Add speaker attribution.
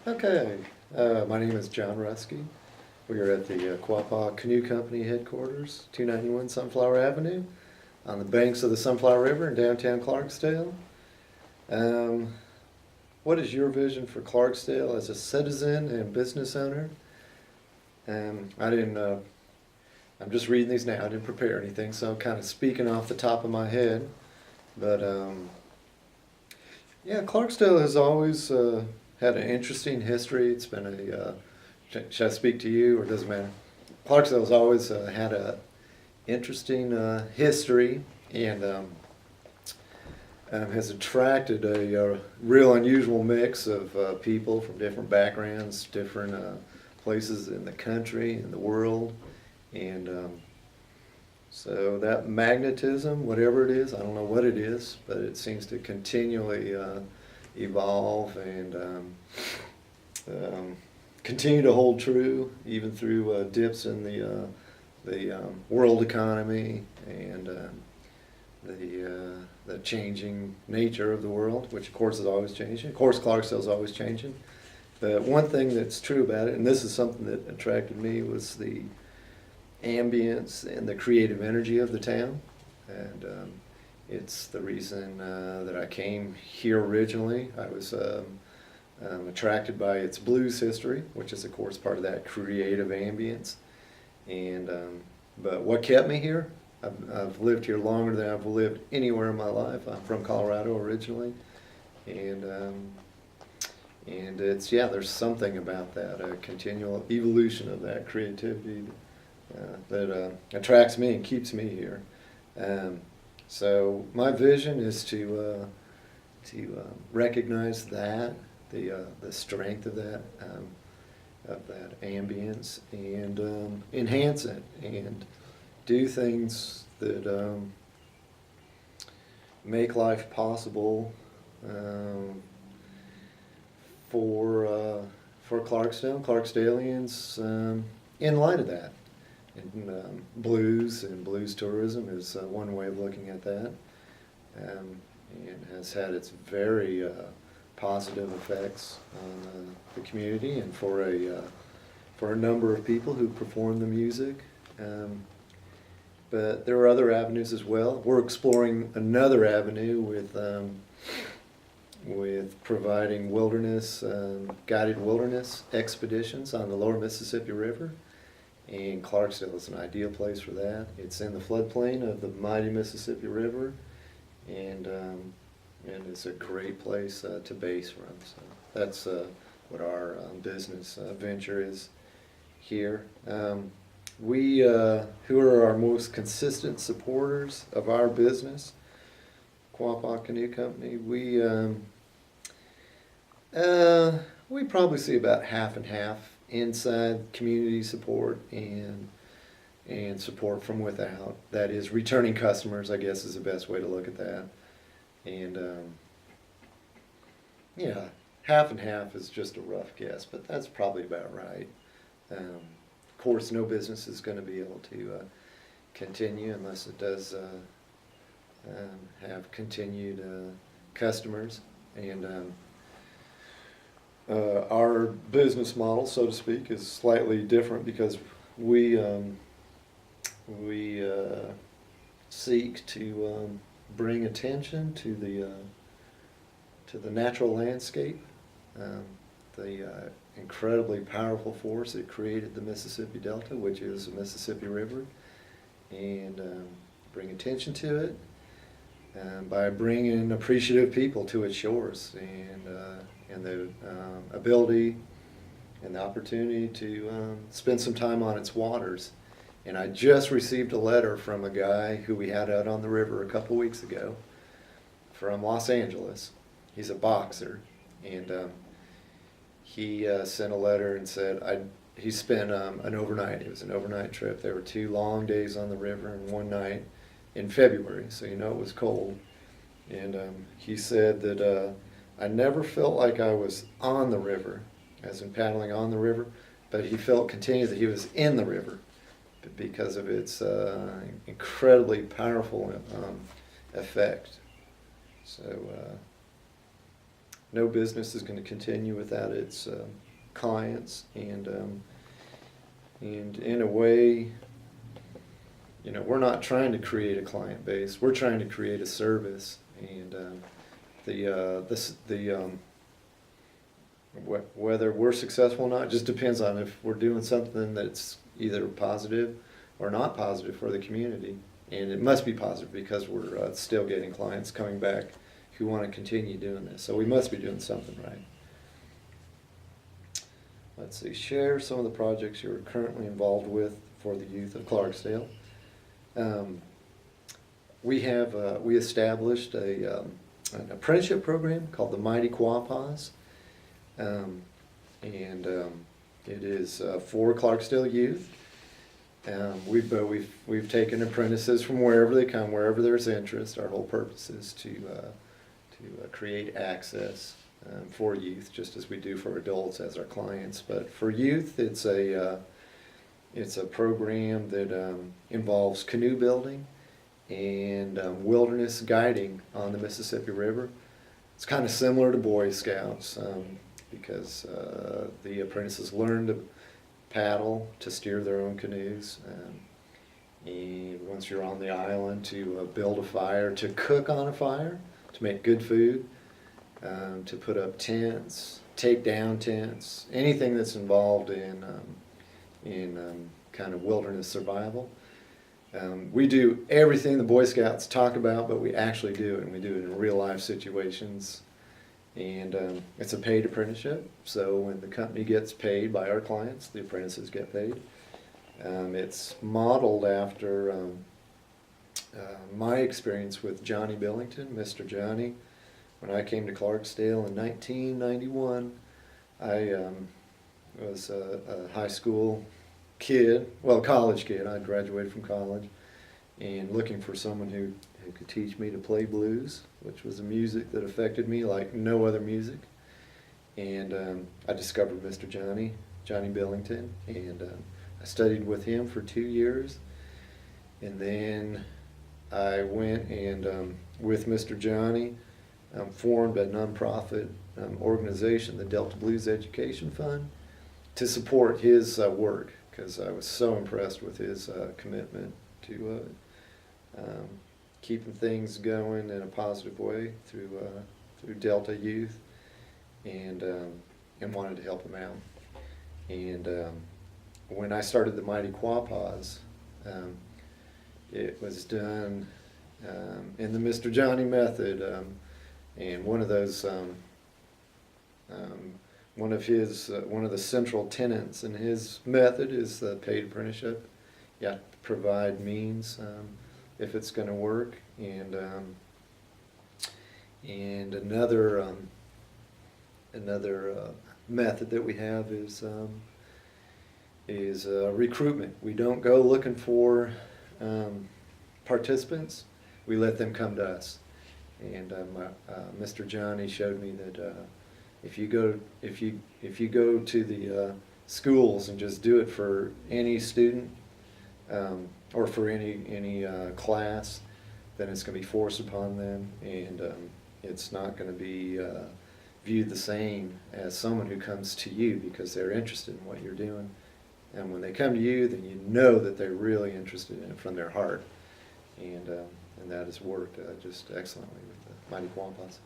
Speaker 1: Okay, my name is John Ruskey. We are at the Quapaw Canoe Company headquarters, 291 Sunflower Avenue, on the banks of the Sunflower River in downtown Clarksdale. Um, what is your vision for Clarksdale as a citizen and business owner? I didn't, I'm just reading these now. I didn't prepare anything, so I'm kind of speaking off the top of my head. But yeah, Clarksdale has always had an interesting history. It's been should I speak to you or does it matter? Clarksdale's always had a interesting history and has attracted a real unusual mix of people from different backgrounds, different places in the country, in the world. And so that magnetism, whatever it is, I don't know what it is, but it seems to continually evolve and continue to hold true, even through dips in the world economy and the changing nature of the world, which of course is always changing. Of course, Clarksdale's always changing. But one thing that's true about it, and this is something that attracted me, was the ambience and the creative energy of the town. And it's the reason that I came here originally. I was attracted by its blues history, which is of course part of that creative ambience. And but what kept me here? I've lived here longer than I've lived anywhere in my life. I'm from Colorado originally, and it's, yeah, there's something about that, a continual evolution of that creativity that attracts me and keeps me here. So my vision is to recognize that the strength of that ambience and enhance it and do things that make life possible for Clarksdaleans in light of that. And blues and blues tourism is one way of looking at that, and has had its very positive effects on the community and for a number of people who perform the music. But there are other avenues as well. We're exploring another avenue with providing guided wilderness expeditions on the lower Mississippi River. And Clarksdale is an ideal place for that. It's in the floodplain of the mighty Mississippi River, and it's a great place to base from. So that's what our business venture is here. We, who are our most consistent supporters of our business, Quapaw Canoe Company, we probably see about half and half inside community support and support from without. That is, returning customers, I guess, is the best way to look at that. And yeah, half and half is just a rough guess, but that's probably about right. Of course, no business is going to be able to continue unless it does have continued customers. And our business model, so to speak, is slightly different because we seek to bring attention to the natural landscape, the incredibly powerful force that created the Mississippi Delta, which is the Mississippi River, and bring attention to it by bringing appreciative people to its shores and the ability and the opportunity to spend some time on its waters. And I just received a letter from a guy who we had out on the river a couple weeks ago from Los Angeles. He's a boxer, and he sent a letter and said he spent an overnight. It was an overnight trip. There were 2 long days on the river and 1 night in February, so you know it was cold. And he said that I never felt like I was on the river, as in paddling on the river, but he felt continued that he was in the river because of its incredibly powerful effect. So no business is going to continue without its clients, and in a way, you know, we're not trying to create a client base. We're trying to create a service, and whether we're successful or not just depends on if we're doing something that's either positive or not positive for the community. And it must be positive because we're still getting clients coming back who want to continue doing this. So we must be doing something right. Let's see, share some of the projects you're currently involved with for the youth of Clarksdale. We established an apprenticeship program called the Mighty Quapaws, and it is for Clarksdale youth. We've taken apprentices from wherever they come, wherever there's interest. Our whole purpose is to create access for youth, just as we do for adults as our clients. But for youth, it's a program that involves canoe building and wilderness guiding on the Mississippi River. It's kind of similar to Boy Scouts because the apprentices learn to paddle, to steer their own canoes, and once you're on the island, to build a fire, to cook on a fire, to make good food, to put up tents, take down tents, anything that's involved in kind of wilderness survival. We do everything the Boy Scouts talk about, but we actually do it, and we do it in real life situations. And it's a paid apprenticeship, so when the company gets paid by our clients, the apprentices get paid. It's modeled after my experience with Johnny Billington, Mr. Johnny. When I came to Clarksdale in 1991, I was a high school kid, well, college kid. I graduated from college, and looking for someone who could teach me to play blues, which was a music that affected me like no other music. And I discovered Mr. Johnny Billington, and I studied with him for 2 years. And then I went and with Mr. Johnny formed a nonprofit organization, the Delta Blues Education Fund, to support his work, because I was so impressed with his commitment to keeping things going in a positive way through Delta youth, and wanted to help them out. And when I started the Mighty Quapaws, it was done in the Mr. Johnny method, and one of those one of the central tenets in his method is the paid apprenticeship. You have to provide means if it's going to work, and another method that we have is recruitment. We don't go looking for participants. We let them come to us. And Mr. Johnny showed me that if you go to the schools and just do it for any student or for any class, then it's going to be forced upon them, and it's not going to be viewed the same as someone who comes to you because they're interested in what you're doing. And when they come to you, then you know that they're really interested in it from their heart, and that has worked just excellently with the Mighty Quapaws.